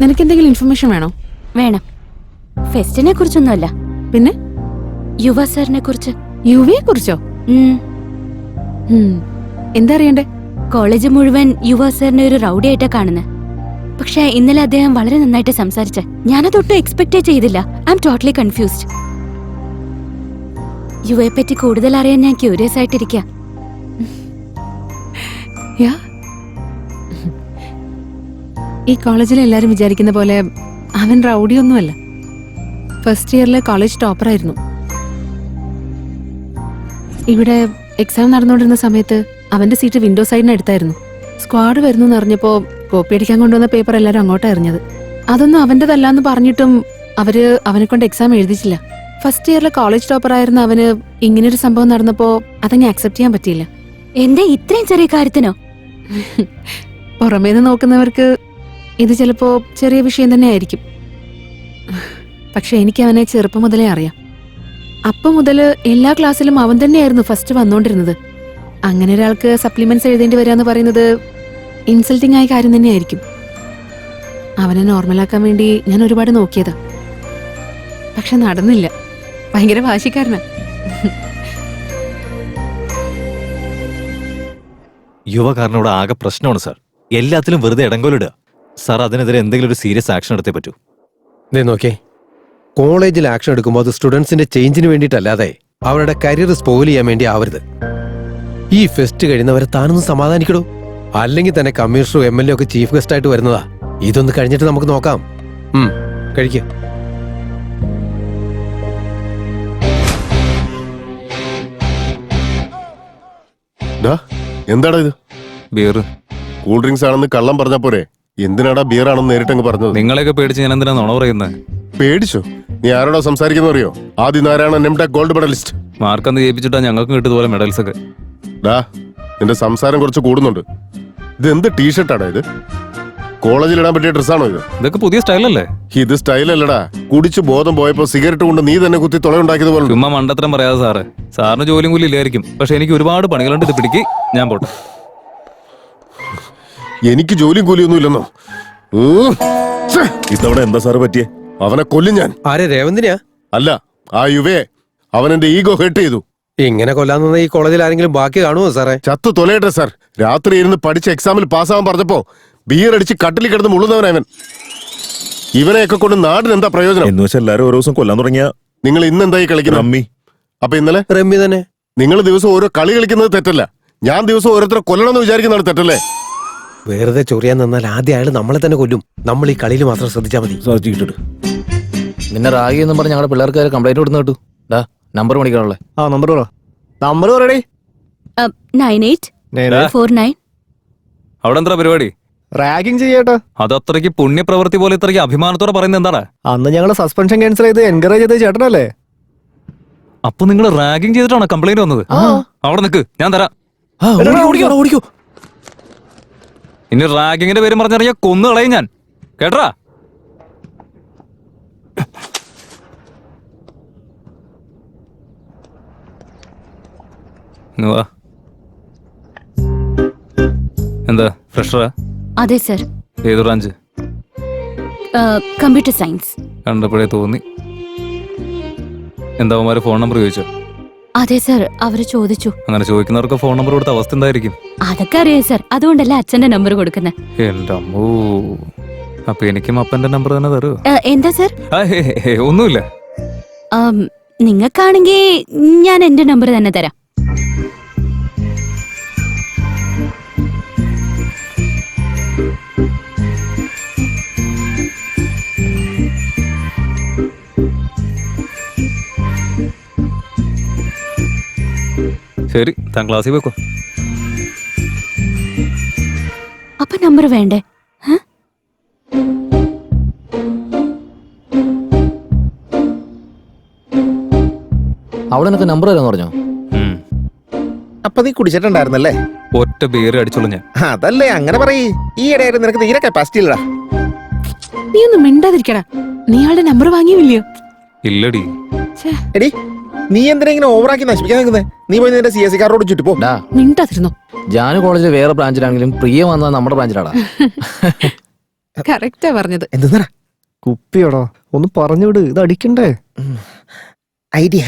നിനക്ക് എന്തെങ്കിലും ഇൻഫർമേഷൻ വേണോ? വേണം. ഫെസ്റ്റിനെ കുറിച്ചൊന്നുമല്ല, പിന്നെ യുവ സാറിനെ കുറിച്ച്. യുവയെ കുറിച്ചോ? എന്താ അറിയണ്ടേ? കോളേജ് മുഴുവൻ യുവ സാറിനെ ഒരു റൗഡിയായിട്ടാ കാണുന്നത്. പക്ഷെ ഇന്നലെ അദ്ദേഹം വളരെ നന്നായിട്ട് സംസാരിച്ച. ഞാനതൊട്ടും എക്സ്പെക്ടേ ചെയ്തില്ല. I'm totally confused. യുവയെ പറ്റി കൂടുതൽ അറിയാൻ ഞാൻ ക്യൂരിയസ് ആയിട്ടിരിക്ക. ഈ കോളേജിൽ എല്ലാരും വിചാരിക്കുന്ന പോലെ അവൻ റൗഡിയൊന്നുമല്ല. First ഇയറിലെ college ടോപ്പറായിരുന്നു. ഇവിടെ എക്സാം നടന്നുകൊണ്ടിരുന്ന സമയത്ത് അവന്റെ സീറ്റ് വിൻഡോ സൈഡിന് അടുത്തായിരുന്നു. സ്ക്വാഡ് വരുന്നു എന്നറിഞ്ഞപ്പോ കോപ്പി അടിക്കാൻ കൊണ്ടുവന്ന പേപ്പർ എല്ലാരും അങ്ങോട്ടാ എറിഞ്ഞത്. അതൊന്നും അവന്റെതല്ലാന്ന് പറഞ്ഞിട്ടും അവര് അവനെ കൊണ്ട് എക്സാം എഴുതിച്ചില്ല. ഫസ്റ്റ് ഇയറിലെ കോളേജ് ടോപ്പറായിരുന്ന അവന് ഇങ്ങനൊരു സംഭവം നടന്നപ്പോ അതങ്ങ് ആക്സെപ്റ്റ് ചെയ്യാൻ പറ്റിയില്ല. എന്താ ഇത്രയും ചെറിയ കാര്യത്തിനോ? പുറമേന്ന് നോക്കുന്നവർക്ക് ഇത് ചിലപ്പോ ചെറിയ വിഷയം തന്നെ ആയിരിക്കും. പക്ഷെ എനിക്ക് അവനെ ചെറുപ്പം മുതലേ അറിയാം. അപ്പം മുതല് എല്ലാ ക്ലാസ്സിലും അവൻ തന്നെയായിരുന്നു ഫസ്റ്റ് വന്നോണ്ടിരുന്നത്. അങ്ങനെ ഒരാൾക്ക് സപ്ലിമെന്റ്സ് എഴുതേണ്ടി വരാന്ന് പറയുന്നത് ഇൻസൾട്ടിംഗ് ആയ കാര്യം തന്നെയായിരിക്കും. അവനെ നോർമലാക്കാൻ വേണ്ടി ഞാൻ ഒരുപാട് നോക്കിയതാ, പക്ഷെ നടന്നില്ല. ഭയങ്കര വാശിക്കാരനാ. യുവകാരനോട് ആകെ പ്രശ്നമാണ് സാർ. എല്ലാത്തിലും വെറുതെ ഇടങ്കോലിടുക. സാർ അതിനെതിരെ എന്തെങ്കിലും ഒരു സീരിയസ് ആക്ഷൻ എടുത്തേ പറ്റൂ. നോക്കേ, കോളേജിൽ ആക്ഷൻ എടുക്കുമ്പോൾ അത് സ്റ്റുഡൻസിന്റെ ചേഞ്ചിന് വേണ്ടിയിട്ടല്ലാതെ അവരുടെ കരിയർ സ്പോയിൽ ചെയ്യാൻ വേണ്ടി ആവരുത്. ഈ ഫെസ്റ്റ് കഴിയുന്നവരെ താനൊന്ന് സമാധാനിക്കടൂ. അല്ലെങ്കിൽ തന്നെ കമ്മീഷണറും MLA ഒക്കെ ചീഫ് ഗസ്റ്റ് ആയിട്ട് വരുന്നതാ. ഇതൊന്ന് കഴിഞ്ഞിട്ട് നമുക്ക് നോക്കാം. കഴിക്ക. എന്താടാ ഇത്? ബിയർ. കൂൾ ഡ്രിങ്ക്സ് ആണെന്ന് കള്ളം പറഞ്ഞ പോരെ? എന്തിനാടാ ബിയർ ആണെന്ന് നേരിട്ടങ്ങ് പറഞ്ഞത്? നിങ്ങളെയൊക്കെ പേടിച്ച് ഞാൻ എന്തിനാ നുണ പറയുന്നത്? പേടിച്ചോ? നീ ആരോടാ സംസാരിക്കുന്ന അറിയോ? ആദ്യം ആരാണ് നെംടെക് ഗോൾഡ് മെഡലിസ്റ്റ്. മാർക്കന്ന് ജയിപ്പിച്ചിട്ടാ ഞങ്ങൾക്ക് കിട്ടിയതുപോലെ മെഡൽസ് ഒക്കെ. ഡാ, നിന്റെ സംസാരം കുറച്ച് കൂടുന്നുണ്ട്. ഇത് എന്ത് ടീഷർട്ടാടാ ഇത്? കോളേജിൽ ഇടാൻ പറ്റിയ ഡ്രസ്സാണോ ഇത്? ഇതൊക്കെ പുതിയ സ്റ്റൈലല്ലേ? ഇത് സ്റ്റൈലല്ലടാ. കുടിച്ച് ബോധം പോയപ്പോ സിഗരറ്റ് കൊണ്ട് നീ തന്നെ കുത്തി തുളയുണ്ടാക്കിയത് പോലെ. ചുമ്മാ മണ്ടത്തരം പറയാതെ സാറ്. സാറിന് ജോലിയും കൂലി ഇല്ലായിരിക്കും, പക്ഷെ എനിക്ക് ഒരുപാട് പണികളുണ്ട്. ഇത് പിടിക്ക്, ഞാൻ പോട്ടെ. എനിക്ക് ജോലിയും കൂലിയൊന്നും ഇല്ലെന്നോ? ഇതവിടെ എന്താ സാറ് പറ്റിയേ? അവനെ കൊല്ലും ഞാൻ. ആരെ? രേവന്തിനാ? അല്ല, ആ യുവയെ. അവൻ എന്റെ ഈഗോ ഹെർട്ട് ചെയ്തു. ഇങ്ങനെ കൊല്ലാൻ ഈ കോളേജിൽ ആരെങ്കിലും ബാക്കി കാണുമോ സാറേ? ചത്തു തൊലയട്ടെ സാർ. രാത്രി ഇരുന്ന് പഠിച്ച എക്സാമിൽ പാസ്സാവാൻ പറഞ്ഞപ്പോ ബിയർ അടിച്ച് കട്ടിൽ കിടന്ന് മുള്ളുന്നവനവൻ. ഇവനെയൊക്കെ കൊണ്ട് നാടിന് എന്താ പ്രയോജനം? എന്ന് വെച്ചാൽ എല്ലാരും ഓരോ ദിവസം കൊല്ലാൻ തുടങ്ങിയ. നിങ്ങൾ ഇന്ന് എന്തായി കളിക്കുന്നത്? റമ്മി. അപ്പൊ ഇന്നലെ റമ്മി തന്നെ. നിങ്ങൾ ദിവസം ഓരോ കളി കളിക്കുന്നത് തെറ്റല്ല. ഞാൻ ദിവസം ഓരോരുത്തരെ കൊല്ലണമെന്ന് വിചാരിക്കുന്നതാണ് തെറ്റല്ലേ? വെറുതെ ചൊറിയാൻ നിന്നാൽ ആദ്യം അയാൾ നമ്മളെ തന്നെ കൊല്ലും. നമ്മൾ ഈ കളിയിൽ മാത്രം ശ്രദ്ധിച്ചാൽ മതി. നിന്നെ റാഗി എന്നും പറഞ്ഞ് ഞങ്ങളുടെ പിള്ളേർക്ക് കംപ്ലൈന്റ് കൊടുത്തു കേട്ടു. നമ്പർ മേടിക്കാനുള്ളേ. നമ്പർ നമ്പർ പറയടേ. 9849. അവിടെ എന്താ പരിപാടി? റാഗിങ് ചെയ്യട്ടോ. അത് അത്രയ്ക്ക് പുണ്യപ്രവൃത്തി പോലെ ഇത്രയ്ക്ക് അഭിമാനത്തോടെ പറയുന്നത് എന്താണ്? അന്ന് ഞങ്ങൾ സസ്പെൻഷൻ ക്യാൻസൽ ചെയ്ത് എൻകറേജ് ചെയ്ത് ചേട്ടനല്ലേ? അപ്പൊ നിങ്ങൾ റാഗിങ് ചെയ്തിട്ടാണോ കംപ്ലൈന്റ് വന്നത്? അവിടെ നിൽക്ക്, ഞാൻ തരാം. ഓടിക്കോ. ഇനി റാഗിങ്ങിന്റെ പേരും പറഞ്ഞറിയാ കൊന്നു കളയും ഞാൻ, കേട്ടറാ? എന്താ ഫ്രഷറാ? അതെ സർ. ഏത് ബ്രാഞ്ച്? Computer science. കണ്ടപ്പോഴേ തോന്നി. എന്താ അവന്മാര് ഫോൺ നമ്പർ ചോദിച്ചോ? അതെ സർ, അവര് ചോദിച്ചു. അങ്ങനെ ചോദിക്കുന്നവർക്ക് ഫോൺ നമ്പർ കൊടുത്ത അവസ്ഥ എന്തായിരിക്കും? അതൊക്കെ അറിയാം സർ, അതുകൊണ്ടല്ലേ അച്ഛന്റെ നമ്പർ കൊടുക്കുന്നത്. എന്റെ അമ്മോ, അപ്പൊ എനിക്കും അപ്പന്റെ നമ്പർ തന്നെ തരുമോ? എന്താ സർ? ഒന്നുമില്ല. നിങ്ങൾക്കാണെങ്കിൽ ഞാൻ എന്റെ നമ്പർ തന്നെ തരാം. ശരി, താൻ ക്ലാസ്സിൽ വെക്കോ. അപ്പൊ നമ്പർ വേണ്ടേ? അവിടെ നിനക്ക് നമ്പർ തരാന്ന് പറഞ്ഞോ? അപ്പൊ നീ കുടിച്ചിട്ടുണ്ടായിരുന്നല്ലേ? ഒറ്റ ബിയർ അടിച്ചോളൂ ഞാൻ. അതല്ലേ അങ്ങനെ പറയ്. ഈ ഇടയായിരുന്നു നിനക്ക് തീരെ കപ്പാസിറ്റി ഇല്ലടാ. നീ ഒന്നും മിണ്ടാതിരിക്കടാ. നീ ആളുടെ നമ്പർ വാങ്ങിയില്ലയോ? ഇല്ലടി. എടി, നീ എന്തിനാ ഇങ്ങനെ ഓവറാക്കി നശിപ്പിക്കാൻ നിൽക്കുന്നത്? നീ പോയി നിന്റെ CSE കാരോട് ചുറ്റി പോ. മിണ്ടാതിരുന്നോ? ജാനു കോളേജിലെ വേറെ ബ്രാഞ്ചിലാണെങ്കിലും പ്രിയ വന്നത് നമ്മുടെ ബ്രാഞ്ചിലാടാ. കറക്റ്റാ പറഞ്ഞത്. എന്തെന്നാ കുപ്പിയോടോ ഒന്ന് പറഞ്ഞു വിട്, ഇത് അടിക്കണ്ടേ? ഐഡിയ.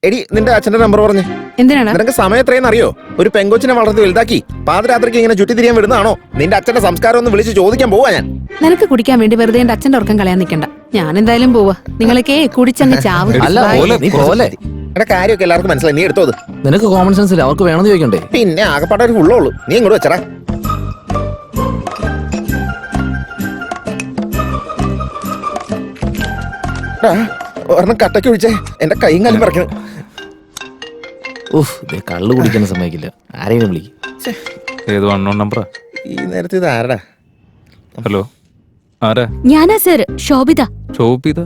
എടി നിന്റെ അച്ഛന്റെ നമ്പർ പറഞ്ഞേ. എന്തിനാണ്? നിനക്ക് സമയം എത്രയെന്ന് അറിയോ? ഒരു പെങ്കൊച്ചിനെ വളർത്തി വലുതാക്കി പാതിരാത്രിക്ക് ഇങ്ങനെ ചുറ്റി തിരിയാൻ വിടുന്നതാണോ? നിന്റെ അച്ഛന്റെ സംസ്കാരം ഒന്ന് വിളിച്ച് ചോദിക്കാൻ പോവാ ഞാൻ. നിനക്ക് കുടിക്കാൻ വേണ്ടി വെറുതെ എന്റെ അച്ഛന്റെ ഉറക്കം കളയാൻ നിൽക്കണ്ട. ഞാൻ എന്തായാലും പോവാ. നിങ്ങളൊക്കെ കുടിച്ചങ്ങ് ചാവും. അല്ല നീ പോലെ എന്റെ കാര്യമൊക്കെ എല്ലാവർക്കും മനസ്സിലായി. നീ എടുത്തോ അത്. നിനക്ക് കോമൺ സെൻസ് ഇല്ല, അവർക്ക് വേണമെന്ന് ചോദിക്കണ്ടേ? പിന്നെ ആകെപ്പാടെ ഒരു ഫുള്ളേ നീ ഇങ്ങോട്ട് വെച്ചടാ. ഒരെണ്ണം കട്ടയ്ക്ക് ഒഴിച്ചേ, എന്റെ കൈയും കാലും പറക്കണം. ഉഫ്, കള്ളു കുടിക്കാൻ സമ്മതിക്കില്ല. ആരെങ്കിലും വിളിക്കും. ഏത് അൺനോൺ നമ്പറാ? ഈ നേരത്തെ ഇത് ആരടാ? ഹലോ, ആരാ? ഞാനാ സർ, ശോഭിത. ചോപ്പിത?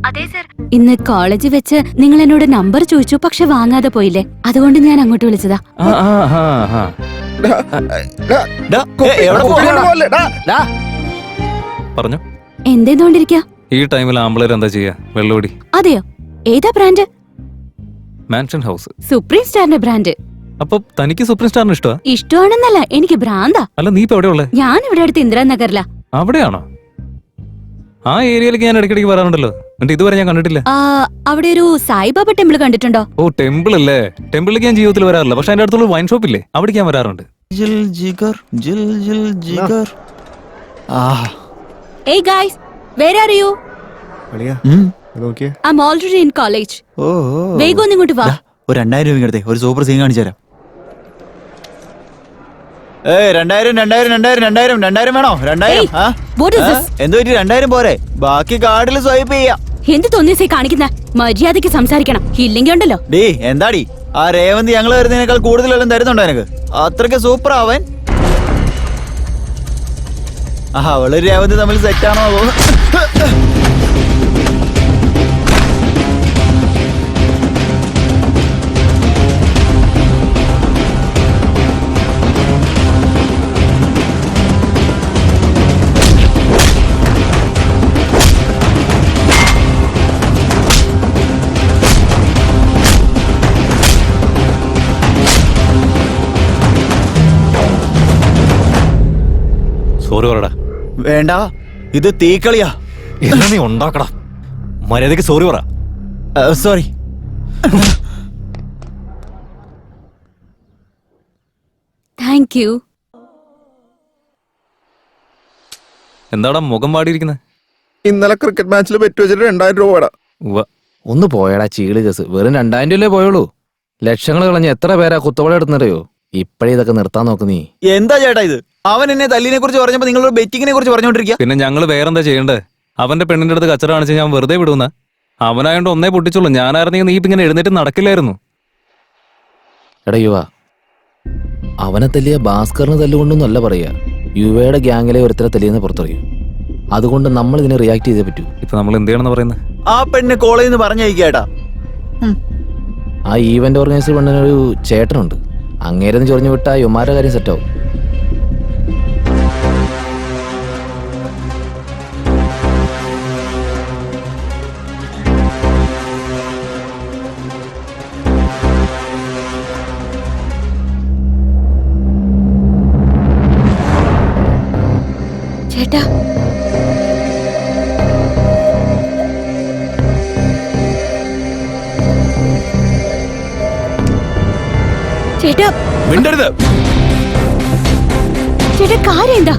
അതെ സർ. ഇന്ന് കോളേജിൽ വെച്ച് നിങ്ങൾ എന്നോട് നമ്പർ ചോദിച്ചു, പക്ഷെ വാങ്ങാതെ പോയില്ലേ, അതുകൊണ്ട് ഞാൻ അങ്ങോട്ട് വിളിച്ചതാ. പറഞ്ഞു. എന്തേന്നോണ്ടിരിക്ക? ഈ ടൈമിൽ ആമ്പിളേർ എന്താ ചെയ്യാ? വെള്ളോടി. അതെയോ? ഏതാ ബ്രാൻഡ്? Mansion House. സുപ്രീം സ്റ്റാറിന്റെ ബ്രാൻഡ്. അപ്പൊ തനിക്ക് സുപ്രീം സ്റ്റാറിന് ഇഷ്ടമാ? ഇഷ്ടമാണെന്നല്ല, എനിക്ക് ഭ്രാന്താ. അല്ല, നീ ഇപ്പൊ എവിടെയുള്ളേ? ഞാൻ ഇവിടെ അടുത്ത് ഇന്ദിരാനഗറിലാ. അവിടെയാണോ? ആ ഏരിയയിലേക്ക് ഞാൻ ഇടയ്ക്കിടയ്ക്ക് വരാറുണ്ടല്ലോ. എന്നിട്ട് ഇതുവരെ ഞാൻ കണ്ടിട്ടില്ല. അവിടെ ഒരു സായിബാബ ടെമ്പിൾ കണ്ടിട്ടുണ്ടോ? ഓ, ടെമ്പിൾ അല്ലേ. ടെമ്പിളിലേക്ക് ഞാൻ ജീവിതത്തിൽ വരാറില്ല, പക്ഷെ അതിന്റെ അടുത്തുള്ള വൈൻ ഷോപ്പ് ഇല്ലേ, അവിടേക്ക് ഞാൻ വരാറുണ്ട്. Hey guys, where are you? I'm already in college. വേഗം ഒന്ന് ഇങ്ങോട്ട് വാ. ഒരു 2000 രൂപ എടുത്തേ, ഒരു സൂപ്പർ സീൻ കാണിച്ചു തരാം. 2000 വേണോ? 2000. What is this? എന്തോ 2000 പോരെ, ബാക്കി കാർഡിൽ സ്വൈപ്പ് ചെയ്യാം. എന്ത് തോന്നിയസേ കാണിക്കുന്ന? മര്യാദയ്ക്ക് സംസാരിക്കണം, ഇല്ലെങ്കിൽ ഉണ്ടല്ലോ. ഡേ എന്താടി, ആ രേവന്ത് ഞങ്ങൾ വരുന്നതിനേക്കാൾ കൂടുതലെല്ലാം തരുന്നുണ്ടോ എനിക്ക്? അത്രയ്ക്ക് സൂപ്പർ ആവൻ. അവള് രേവന്ത് തമ്മിൽ സെറ്റാണോ? സോറി പറടാ. വേണ്ട, ഇത് തീക്കളിയാ. എന്നാ നീ ഉണ്ടാക്കടാ. മര്യാദക്ക് സോറി പറ. സോറി. Thank you. എന്താടാ മുഖം പാടിയിരിക്കുന്നത്? ഇന്നലെ ക്രിക്കറ്റ് മാച്ചിൽ പെറ്റ് വെച്ചിട്ട് 2000 രൂപ. ഒന്ന് പോയടാ ചീള് കേസ്. വെറും 2000 രൂപയല്ലേ പോയുള്ളൂ. ലക്ഷങ്ങൾ കളഞ്ഞ് എത്ര പേരാ കുത്തവള എടുന്നറിയോ? ഇപ്പഴേ ഇതൊക്കെ നിർത്താൻ നോക്ക് നീ. എന്താ ചേട്ടാ ഇത്? അവൻ എന്നെ തല്ലിനെ കുറിച്ച് പറഞ്ഞപ്പോ നിങ്ങൾ ബെറ്റിങ്ങിനെ കുറിച്ച് പറഞ്ഞോണ്ടിരിക്കുക. പിന്നെ ഞങ്ങൾ വേറെന്താ ചെയ്യണ്ടേ? അവന്റെ പെണ്ണിന്റെ അടുത്ത് കച്ചറ കാണിച്ച് ഞാൻ വെറുതെ വിടുന്ന? അവനായോണ്ട് ഒന്നേ പൊട്ടിച്ചുള്ളൂ. ഞാനായിരുന്നെങ്കിൽ നീ ഇപ്പൊ ഇങ്ങനെ എഴുന്നേറ്റ് നടക്കില്ലായിരുന്നു. എടാ യുവ, അവനെ തല്ലിയ ഭാസ്കറിന് തല്ലുകൊണ്ടൊന്നല്ല പറയാ, യുവയുടെ ഗ്യാങ്ങിലെ ഒരുത്തരെ തല്ലിയെന്ന് പുറത്തറിയും. അതുകൊണ്ട് നമ്മൾ ഇതിനെ റിയാക്ട് ചെയ്തേ പറ്റൂ. ഇപ്പൊ നമ്മൾ എന്ത് ചെയ്യണമെന്ന് പറയുന്നത്? ആ പെണ്ണ് കോളേജിൽ നിന്ന് പറഞ്ഞയക്കേട്ടാ. ആ ഈവന്റ് ഓർഗനൈസർ പെണ്ണിനൊരു ചേട്ടനുണ്ട്. അങ്ങേരെന്ന് ചൊറിഞ്ഞു വിട്ടാ യുമാരുടെ കാര്യം സെറ്റാവും. ചേട്ടാ, ചേട്ടാ മിണ്ടരുത്. ചേട്ടാ, കാര്യം എന്താ?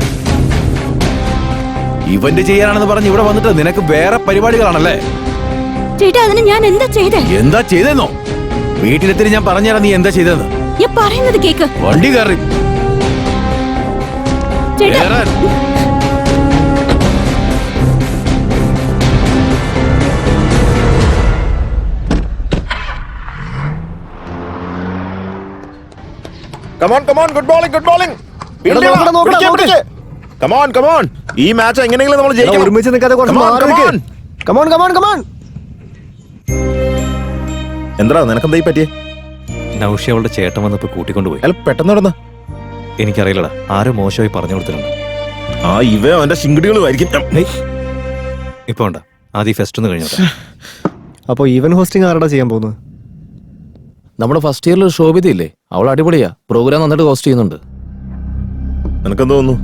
ഇവന്റ് ചെയ്യാനാണെന്ന് പറഞ്ഞ് ഇവിടെ വന്നിട്ട് നിനക്ക് വേറെ പരിപാടികളാണല്ലേ? ചേട്ടാ, അതിന് ഞാൻ എന്താ ചെയ്തേ? എന്താ ചെയ്തെന്നോ? വീട്ടിലെത്തി ഞാൻ പറഞ്ഞുതരാം നീ എന്താ ചെയ്തെന്ന്. ഞാൻ പറയുന്നത് കേക്ക്. വണ്ടി കയറി ചേട്ടാ, ഗുഡ് ബോളിംഗ്. ഈ മാച്ച് എങ്ങനെയെങ്കിലും നമ്മൾ ജയിക്കണം. ഒരുമിച്ച് നിൽക്കാതെ എന്താ നിനക്കെന്താ പറ്റിയേ? നൗഷി അവളുടെ ചേട്ടൻ വന്നപ്പോ കൂട്ടിക്കൊണ്ടുപോയി. അല്ല പെട്ടെന്ന് നടന്ന എനിക്കറിയില്ലടാ, ആരോ മോശമായി പറഞ്ഞു കൊടുത്തിട്ടുണ്ട്. ഇവ അവന്റെ ശിങ്കിടികളുമായിരിക്കും. ഇപ്പൊ വേണ്ട, ആദ്യം ഫെസ്റ്റ് ഒന്ന് കഴിഞ്ഞോട്ടെ. അപ്പൊ ഈവൻ ഹോസ്റ്റിംഗ് ആരടാ ചെയ്യാൻ പോകുന്നത്? നമ്മുടെ ഫസ്റ്റ് ഇയറിൽ ശോഭിതയില്ലേ, അവൾ അടിപൊളിയാ. പ്രോഗ്രാം നന്നായിട്ട് ഹോസ്റ്റ് ചെയ്യുന്നുണ്ട്. നിനക്കെന്ത് തോന്നുന്നു?